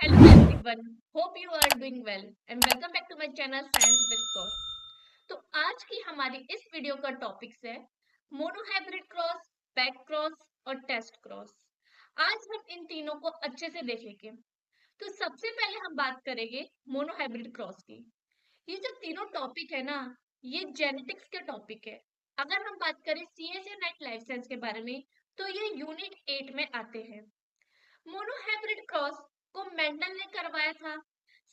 Hello everyone, hope you are doing well and welcome back to my channel Science with Kaur. तो आज की हमारी इस video का टॉपिक है मोनोहाइब्रिड क्रॉस, बैक क्रॉस और टेस्ट क्रॉस। आज हम इन तीनों को अच्छे से देखेंगे। तो सबसे पहले हम बात करेंगे मोनोहाइब्रिड क्रॉस की। ये जो तीनों टॉपिक है ना, ये जेनेटिक्स के टॉपिक है। अगर हम बात करें सीएसए नेट लाइफ साइंस के बारे में तो ये यूनिट 8 में आते हैं। मोनोहाइब्रिड क्रॉस को मेंडल ने करवाया था।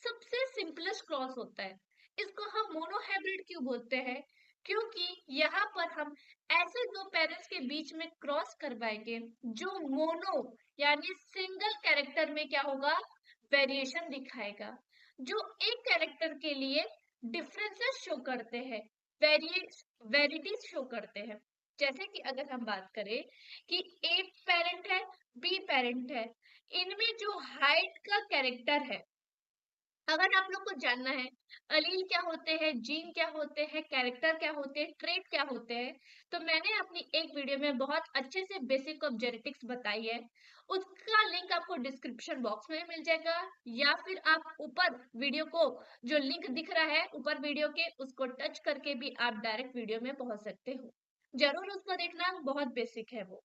सबसे सिंपलेस्ट क्रॉस होता है। इसको हम मोनोहाइब्रिड क्यों बोलते हैं? क्योंकि यहाँ पर हम ऐसे दो पेरेंट्स के बीच में क्रॉस करवाएंगे जो मोनो यानी सिंगल कैरेक्टर में क्या होगा, वेरिएशन दिखाएगा, जो एक कैरेक्टर के लिए डिफरेंसेस शो करते हैं, वेरिटीज शो करते हैं। जैसे कि अगर हम बात करें कि ए पेरेंट है, बी पेरेंट है, इनमें जो हाइट का कैरेक्टर है, अगर आप लोग को जानना है अलील क्या होते हैं, जीन क्या होते हैं, कैरेक्टर क्या होते हैं, ट्रेट क्या होते हैं, तो मैंने अपनी एक वीडियो में बहुत अच्छे से बेसिक ऑफ जेनेटिक्स बताई है। उसका लिंक आपको डिस्क्रिप्शन बॉक्स में मिल जाएगा या फिर आप ऊपर वीडियो को जो लिंक दिख रहा है ऊपर वीडियो के, उसको टच करके भी आप डायरेक्ट वीडियो में पहुंच सकते हो। जरूर उसको देखना, बहुत बेसिक है वो।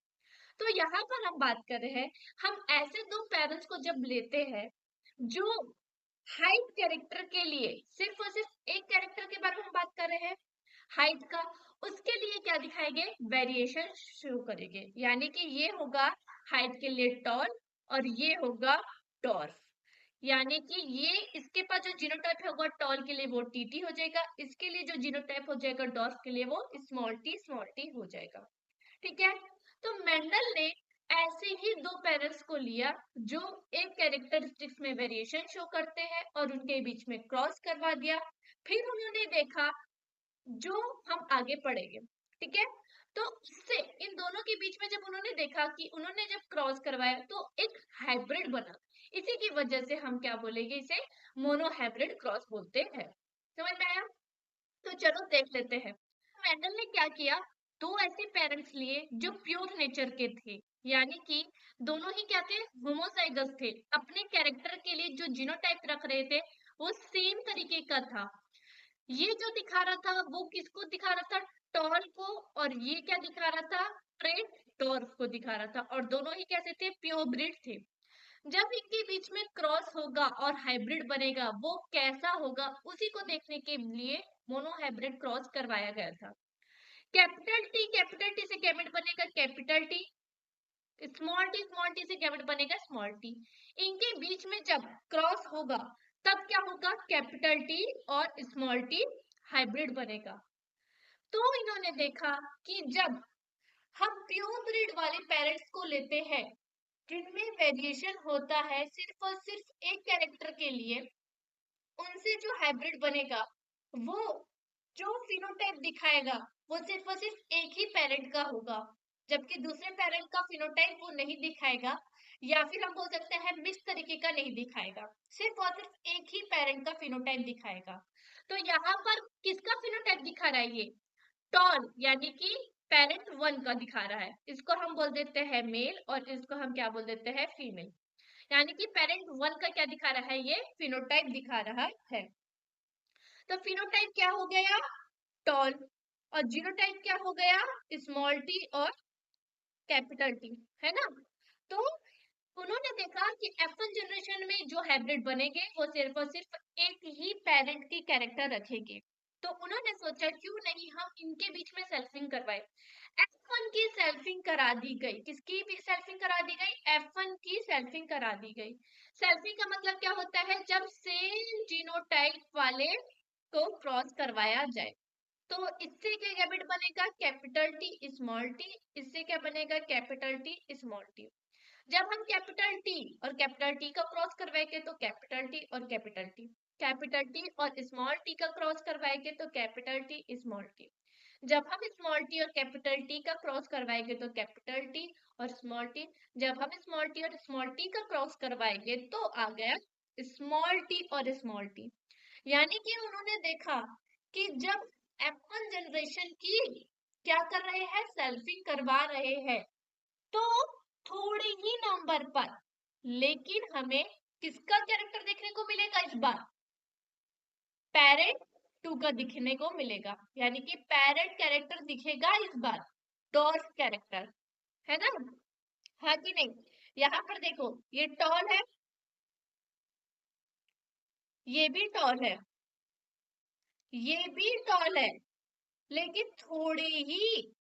तो यहाँ पर हम बात कर रहे हैं, हम ऐसे दो पेरेंट्स को जब लेते हैं जो हाइट कैरेक्टर के लिए, सिर्फ और सिर्फ एक कैरेक्टर के बारे में हम बात कर रहे हैं हाइट का, उसके लिए क्या दिखाएंगे, वेरिएशन शो करेंगे। यानी कि ये होगा हाइट के लिए टॉल और ये होगा डॉर्फ। यानी कि ये इसके पास जो जीनोटाइप होगा टॉल के लिए वो टीटी हो जाएगा, इसके लिए जो जीनोटाइप हो जाएगा डॉर्फ के लिए वो स्मॉल टी हो जाएगा। ठीक है। तो मेंडल ने ऐसे ही दो पेरेंट्स को लिया जो एक कैरेक्टरिस्टिक्स में वेरिएशन शो करते हैं और उनके बीच में क्रॉस करवा दिया। फिर उन्होंने देखा, जो हम आगे पढ़ेंगे, ठीक है। तो इससे इन दोनों के बीच में जब उन्होंने देखा कि उन्होंने जब क्रॉस करवाया तो एक हाइब्रिड बना। इसी की वजह से हम क्या बोलेंगे, इसे मोनोहाइब्रिड क्रॉस बोलते हैं। समझ में आया? तो चलो देख लेते हैं। मेंडल ने क्या किया, दो ऐसे पेरेंट्स लिए जो प्योर नेचर के थे, यानी कि दोनों ही क्या थे, होमोजाइगस थे। अपने कैरेक्टर के लिए जो जीनोटाइप रख रहे थे वो सेम तरीके का था। ये जो दिखा रहा था वो किसको दिखा रहा था, टॉल को, और ये क्या दिखा रहा था, ट्रेट डॉर्फ को दिखा रहा था, और दोनों ही कैसे थे, प्योर ब्रीड थे। जब इनके बीच में क्रॉस होगा और हाइब्रिड बनेगा वो कैसा होगा, उसी को देखने के लिए मोनोहाइब्रिड क्रॉस करवाया गया था। कैपिटल टी से क्या बनेगा, कैपिटल टी। स्मॉल टी से क्या बनेगा, स्मॉल टी। इनके बीच में जब क्रॉस होगा तब क्या होगा, कैपिटल टी और स्मॉल टी हाइब्रिड बनेगा। तो इन्होंने देखा कि जब हम प्योर ब्रीड वाले पेरेंट्स को लेते हैं जिनमें वेरिएशन होता है सिर्फ और सिर्फ एक कैरेक्टर के लिए, उनसे जो हाइब्रिड बनेगा वो जो फिनोटाइप दिखाएगा वो सिर्फ और सिर्फ एक ही पेरेंट का होगा, जबकि दूसरे पेरेंट का फिनोटाइप वो नहीं दिखाएगा, या फिर हम बोल सकते हैं मिक्स तरीके का नहीं दिखाएगा, सिर्फ और सिर्फ एक ही पेरेंट का फिनोटाइप दिखाएगा। तो यहाँ पर किसका फिनोटाइप दिखा रहा है, ये टॉल यानी कि पेरेंट वन का दिखा रहा है। इसको हम बोल देते हैं मेल और इसको हम क्या बोल देते हैं, फीमेल। यानी कि पेरेंट वन का क्या दिखा रहा है, ये फिनोटाइप दिखा रहा है। तो फिनोटाइप क्या हो गया, टॉल, और जीनोटाइप क्या हो गया, स्मॉल टी और कैपिटल टी, है ना। तो उन्होंने देखा कि F1 जनरेशन में जो हाइब्रिड बनेंगे वो सिर्फ और सिर्फ एक ही पेरेंट की कैरेक्टर रखेंगे। तो उन्होंने सोचा क्यों नहीं हम इनके बीच में सेल्फिंग करवाए। F1 की सेल्फिंग करा दी गई, किसकी भी सेल्फिंग करा दी गई, F1 की सेल्फिंग करा दी गई। सेल्फिंग का मतलब क्या होता है, जब सेम जीनोटाइप वाले को क्रॉस करवाया जाए। तो इससे क्या कैपिटल बनेगा, कैपिटल टी स्मॉल टी, इससे क्या बनेगा, कैपिटल टी स्मॉल टी। जब हम कैपिटल टी और कैपिटल टी का क्रॉस करवाएंगे तो कैपिटल टी और कैपिटल टी और स्मॉल टी का क्रॉस करवाएंगे तो कैपिटल टी स्मॉल टी। जब हम स्मॉल टी और कैपिटल टी का क्रॉस करवाएंगे तो कैपिटल टी और स्मॉल टी। जब हम स्मॉल टी और स्मॉल टी का क्रॉस करवाएंगे तो आ गया स्मॉल टी और स्मॉल टी। यानी कि उन्होंने देखा कि जब F1 जनरेशन की क्या कर रहे हैं, सेल्फिंग करवा रहे हैं, तो थोड़े ही नंबर पर, लेकिन हमें किसका कैरेक्टर देखने को मिलेगा इस बार? पेरेंट 2 का दिखने को मिलेगा, यानी कि पेरेंट कैरेक्टर दिखेगा इस बार, डॉर्फ कैरेक्टर, है ना? हाँ कि नहीं? यहाँ पर देखो, ये टॉल है, ये भी टॉल है, ये भी टॉल है, लेकिन थोड़ी ही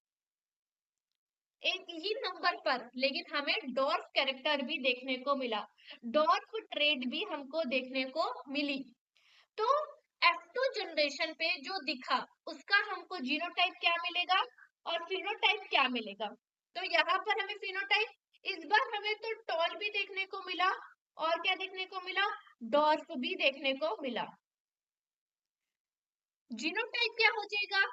एक ही नंबर पर, लेकिन हमें डॉर्फ कैरेक्टर भी देखने को मिला, डॉर्फ ट्रेड भी हमको देखने को मिली। तो F2 जनरेशन पे जो दिखा उसका हमको जीनोटाइप क्या मिलेगा और फिनोटाइप क्या मिलेगा? तो यहाँ पर हमें फिनोटाइप इस बार हमें तो टॉल भी देखने को मिला और क्या देखने को मिला, डॉर्फ भी देखने को मिला। जीनोटाइप क्या हो जाएगा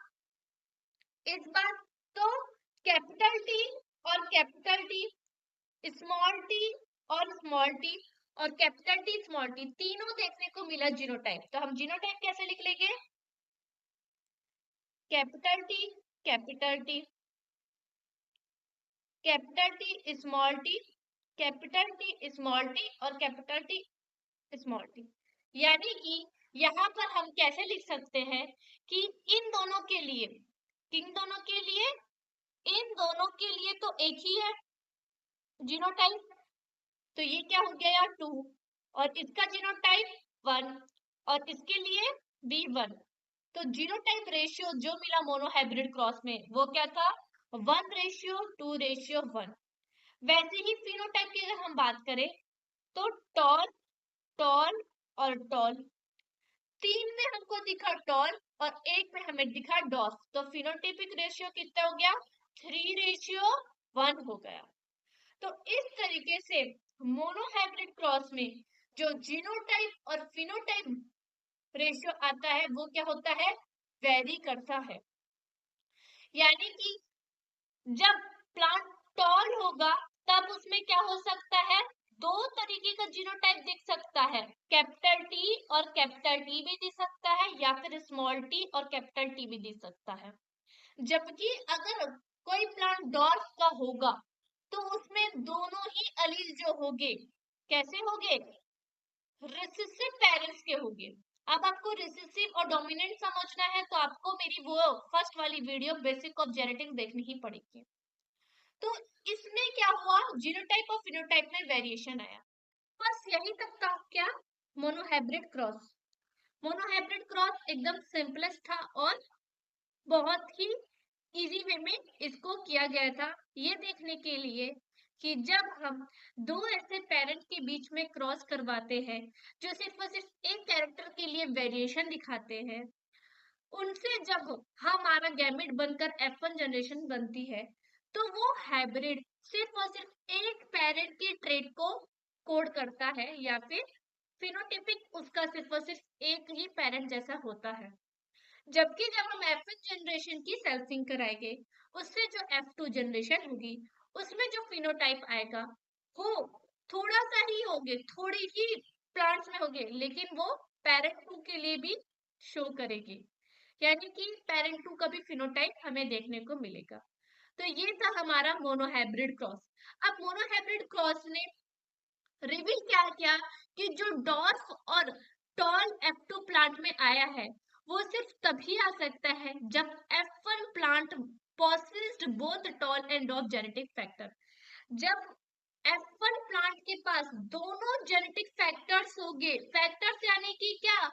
इस बार? तो कैपिटल टी और कैपिटल टी, स्मॉल टी और स्मॉल टी, और कैपिटल टी स्मॉल टी, तीनों देखने को मिला जीनोटाइप। तो हम जीनोटाइप कैसे लिख लेंगे? Capital T, capital T, capital T small T, capital T small T और कैपिटल टी स्मॉल टी। यानी कि यहाँ पर हम कैसे लिख सकते हैं कि इन दोनों के लिए, किन दोनों के लिए, इन दोनों के लिए तो एक ही है जीनोटाइप, तो ये क्या हो गया यार 2, और इसका जीनोटाइप 1 और इसके लिए भी 1। तो जीनोटाइप रेशियो जो मिला मोनोहाइब्रिड क्रॉस में वो क्या था? 1:2:1। वैसे ही फिनोटाइप की अगर हम बात करें तो टॉल, टॉल और टॉल, 3 में हमको दिखा टॉल और 1 में हमें दिखा डॉर्फ, तो फिनोटाइपिक रेशियो कितना हो गया? 3:1 हो गया। तो इस तरीके से मोनोहाइब्रिड क्रॉस में जो जीनोटाइप और फिनोटाइप रेशियो आता है वो क्या होता है? वेरी करता है। यानी कि जब प्लांट टॉल होगा तब उसमें क्या हो सकता है? 2 तरीके का जीनोटाइप दिख सकता है, कैपिटल टी और कैपिटल टी भी दिख सकता है, या फिर स्मॉल टी और कैपिटल टी भी दिख सकता है। जबकि अगर कोई प्लांट डॉर्फ का होगा तो उसमें दोनों ही अलील जो होंगे कैसे होंगे? रिसेसिव पेरेंट्स के होंगे। अब आपको रिसेसिव और डोमिनेंट समझना है तो आपको मेरी वो फर्स्ट वाली वीडियो बेसिक ऑफ जेनेटिक्स देखनी ही पड़ेगी। तो इसमें क्या हुआ? जीनोटाइप और फिनोटाइप में वेरिएशन आया, बस यही तक था। क्या? Monohybrid cross. मोनोहाइब्रिड क्रॉस एकदम सिंपलेस्ट था और बहुत ही इजी वे में इसको किया गया था, ये देखने के लिए कि जब हम दो ऐसे पेरेंट के बीच में क्रॉस करवाते हैं जो सिर्फ और सिर्फ एक कैरेक्टर के लिए वेरिएशन दिखाते हैं, उनसे जब हमारा गैमेट बनकर F1 जनरेशन बनती है तो वो हाइब्रिड सिर्फ और सिर्फ एक पेरेंट की ट्रेट को कोड करता है, या फिर फिनोटिपिक उसका सिर्फ और सिर्फ एक ही पेरेंट जैसा होता है। जबकि जब हम F1 जनरेशन की सेल्फिंग कराएंगे उससे जो F2 जनरेशन होगी उसमें जो फिनोटाइप आएगा वो थोड़ा सा ही होंगे, थोड़ी ही प्लांट्स में होंगे, लेकिन वो पेरेंट 2 के लिए भी शो करेगी, यानी कि पेरेंट 2 का भी फिनोटाइप हमें देखने को मिलेगा। तो ये था हमारा मोनोहाइब्रिड क्रॉस। अब मोनोहाइब्रिड क्रॉस ने रिवील क्या किया कि जो डॉर्फ और टॉल F2 प्लांट में आया है वो सिर्फ तभी आ सकता है जब F1 plant possessed both tall and dwarf genetic factor। जब F1 प्लांट के पास दोनों जेनेटिक फैक्टर्स होंगे, फैक्टर्स यानी कि क्या?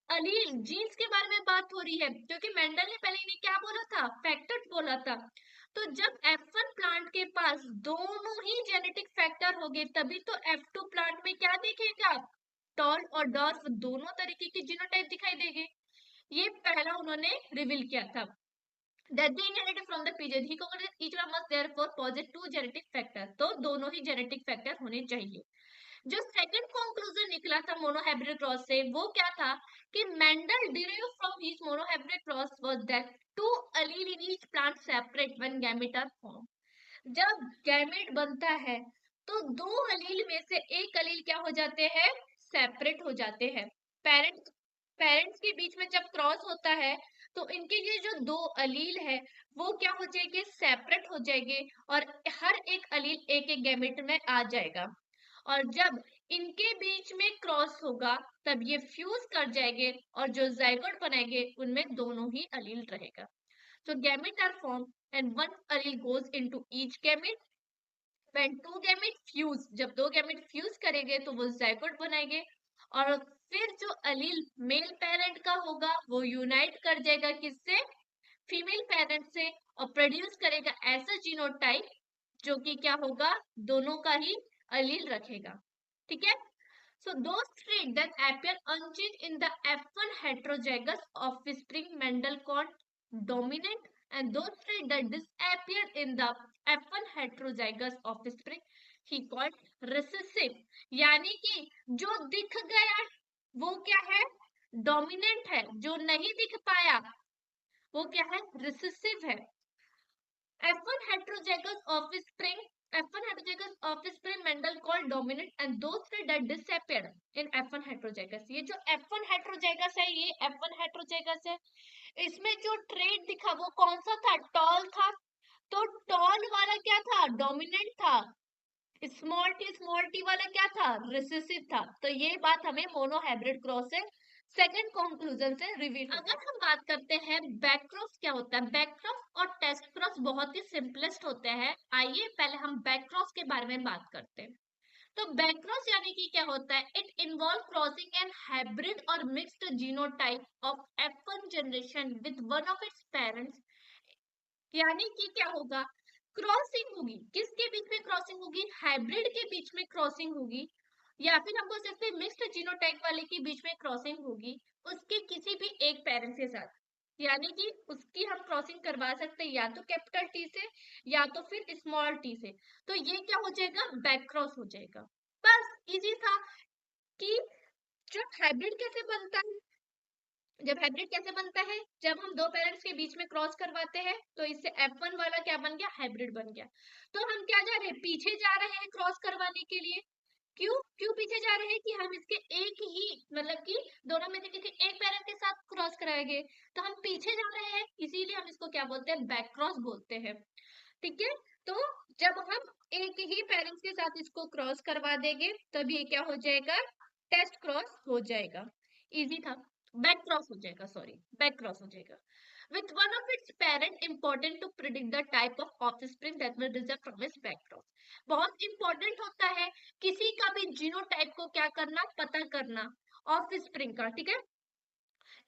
अलील, जीन्स के बारे में बात हो रही है, क्योंकि मेंडल ने पहले इन्हें क्या बोला था? फैक्टर्स बोला था। तो जब F1 प्लांट के पास दोनों ही जेनेटिक फैक्टर होंगे तभी तो F2 प्लांट में क्या दिखेगा? टॉल और डॉर्फ दोनों तरीके की जीनोटाइप दिखाई देंगे। ये पहला उन्होंने रिवील किया था। That they inherited from the period he concluded each one must therefore possess 2 genetic factors, तो दोनों ही जेनेटिक फैक्टर होने चाहिए। जो सेकंड कंक्लूजन निकला था मोनोहाइब्रिड क्रॉस से वो क्या था कि Mendel derived from his monohybrid cross was that 2 allele in each plant separate when gamete are formed। जब गैमेट बनता है तो 2 अलील में से एक अलील क्या हो जाते हैं? सेपरेट हो जाते हैं। पेरेंट्स के बीच में जब क्रॉस होता है तो इनके ये जो 2 अलील है वो क्या हो जाएंगे? सेपरेट हो जाएंगे और हर एक अलील एक एक गैमेट में आ जाएगा। और जब इनके बीच में क्रॉस होगा तब ये फ्यूज कर जाएंगे और जो जाइगोट बनाएंगे उनमें दोनों ही अलील रहेगा। So gamete are formed and one allele goes into each gamete. When two gamete fuse, जब दो gamete fuse करेंगे तो वो zygote बनाएंगे और फिर जो allele मेल पेरेंट का होगा वो यूनाइट कर जाएगा किससे, फीमेल पेरेंट से, और प्रोड्यूस करेगा ऐसा जीनोटाइप जो कि क्या होगा, दोनों का ही allele रखेगा। ठीक है। So those traits that appear unchanged in the F1 heterozygous offspring Mendel called dominant, and those traits that disappear in the F1 heterozygous offspring he called recessive। यानी कि जो दिख गया वो क्या है, डोमिनेंट है, जो नहीं दिख पाया वो क्या है, रिसेसिव है। F1 heterozygous offspring, F1 heterozygous offspring Mendel called dominant and those traits that disappeared in F1 heterozygous। ये जो F1 heterozygous है, ये F1 heterozygous है, इसमें जो ट्रेट दिखा वो कौन सा था, टॉल था। तो टॉल वाला क्या था, डोमिनेंट था। स्मॉल टी वाला क्या था, रिसेसिव था। तो ये बात हमें मोनोहाइब्रिड क्रॉस से सेकंड कंक्लूजन से रिवील। अगर हम बात करते हैं बैक क्रॉस क्या होता है, बैक क्रॉस और टेस्ट क्रॉस बहुत ही सिंपलेस्ट होते हैं। आइए पहले हम बैक क्रॉस के बारे में बात करते हैं। तो बैक क्रॉस यानी कि क्या होता है, it involve crossing an hybrid और mixed genotype of F1 generation with one of its parents. यानी कि क्या होगा, क्रॉसिंग होगी, किसके बीच में क्रॉसिंग होगी, हाइब्रिड के बीच में क्रॉसिंग होगी, या फिर हम बोल सकते हैं मिक्स्ड जीनोटाइप वाले के बीच में क्रॉसिंग होगी उसके किसी भी एक पेरेंट्स के साथ। यानी कि उसकी हम क्रॉसिंग करवा सकते हैं या तो कैपिटल टी से या तो फिर स्मॉल टी से। तो ये क्या हो जाएगा, बैक क्रॉस हो जाएगा। बस इजी था कि जो हाइब्रिड कैसे बनता है, जब हाइब्रिड कैसे बनता है, जब हम दो पेरेंट्स के बीच में क्रॉस करवाते हैं तो इससे F1 वाला क्या बन गया, हाइब्रिड बन गया। तो हम क्या जा रहे हैं, पीछे जा रहे हैं क्रॉस करवाने के लिए। क्यों क्यों पीछे जा रहे हैं कि हम इसके एक ही, मतलब कि दोनों में से किसी एक पेरेंट के साथ क्रॉस कराएंगे, तो हम पीछे जा रहे हैं, इसीलिए हम इसको क्या बोलते हैं, बैक क्रॉस बोलते हैं। ठीक है। तो जब हम एक ही पेरेंट्स के साथ इसको क्रॉस करवा देंगे तब ये क्या हो जाएगा, टेस्ट क्रॉस हो जाएगा। इजी था, बैक क्रॉस हो जाएगा, सॉरी बैक क्रॉस हो जाएगा। With one of its parent important to predict the type of offspring that will result from its back cross। बहुत इंपॉर्टेंट होता है किसी का भी जीनोटाइप को क्या करना, पता करना, ऑफस्प्रिंग का। ठीक है।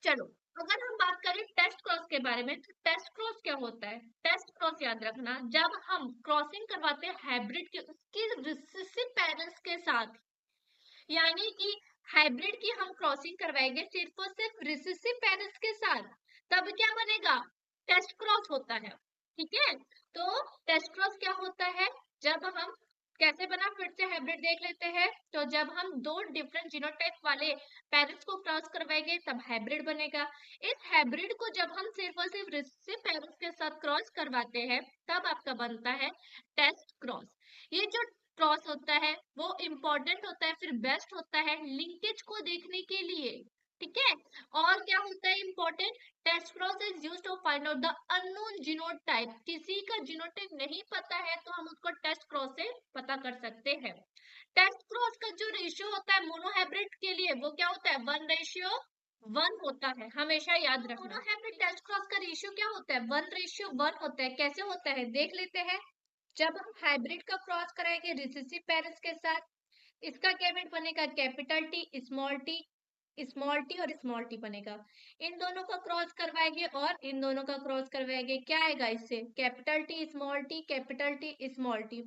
चलो अगर हम बात करें टेस्ट क्रॉस के बारे में, तो टेस्ट क्रॉस क्या होता है, टेस्ट क्रॉस याद रखना, जब हम क्रॉसिंग करवाते हैं हाइब्रिड के उसके रिसेसिव पेरेंट्स के साथ, यानी कि हाइब्रिड की हम क्रॉसिंग करवाएंगे सिर्फ और सिर्फ रिसेसिव पेरेंट्स के साथ, तब क्या बनेगा, टेस्ट क्रॉस होता है। ठीक है। तो टेस्ट क्रॉस क्या होता है, जब हम कैसे बना, फिर से हाइब्रिड देख लेते हैं। तो जब हम दो डिफरेंट जीनोटाइप वाले पेरेंट्स को क्रॉस करवाएंगे तब हाइब्रिड बनेगा। इस हाइब्रिड को जब हम सिर्फ और सिर्फ रिसेसिव पेरेंट्स के साथ क्रॉस करवाते हैं तब आपका बनता है टेस्ट क्रॉस। ये जो क्रॉस होता है वो इम्पोर्टेंट होता है, फिर बेस्ट होता है लिंकेज को देखने के लिए। ठीक है। और क्या होता है important, test cross is used to find out the unknown genotype. किसी का जीनोटाइप नहीं पता है तो हम उसको टेस्ट क्रॉस से पता कर सकते हैं। टेस्ट क्रॉस का जो रेशियो होता है मोनोहाइब्रिड के लिए वो क्या होता है, 1:1 होता है, हमेशा याद रखना। मोनोहाइब्रिड टेस्ट क्रॉस का रेशियो क्या होता है, 1:1 होता है। कैसे होता है देख लेते हैं। जब हम हाइब्रिड का क्रॉस कराएंगे रिसेसिव पेरेंट्स के साथ, इसका गैमेट बनेगा कैपिटल टी, स्मॉल टी और स्मॉल टी बनेगा। इन दोनों का क्रॉस करवाएंगे और इन दोनों का क्रॉस करवाएंगे, क्या आएगा इससे, capital T small T, capital T small T.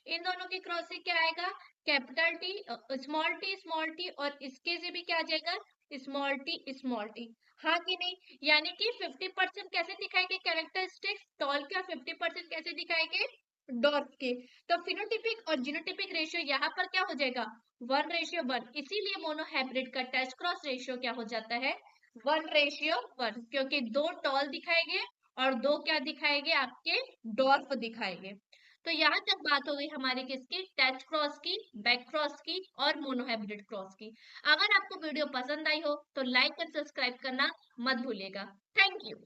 इन दोनों के क्रॉस से क्या आएगा, कैपिटल टी स्मॉल टी, और इसके से भी क्या आ जाएगा, स्मॉल टी। हाँ कि नहीं, यानी कि 50% कैसे दिखाएंगे कैरेक्टरिस्टिक्स, टॉल का 50% कैसे दिखाएंगे, डॉर्फ के। तो फिनोटिपिक और जीनोटिपिक रेशियो यहाँ पर क्या हो जाएगा, 1:1। इसीलिए मोनोहाइब्रिड का टेस्ट क्रॉस रेशियो क्या हो जाता है, 1:1, क्योंकि दो टॉल दिखाएंगे और दो क्या दिखाएंगे, आपके डॉर्फ दिखाएंगे। तो यहाँ तक बात हो गई हमारी किसकी, टेस्ट क्रॉस की, बैक क्रॉस की और मोनोहाइब्रिड क्रॉस की। अगर आपको वीडियो पसंद आई हो तो लाइक और सब्सक्राइब करना मत भूलिएगा। Thank you.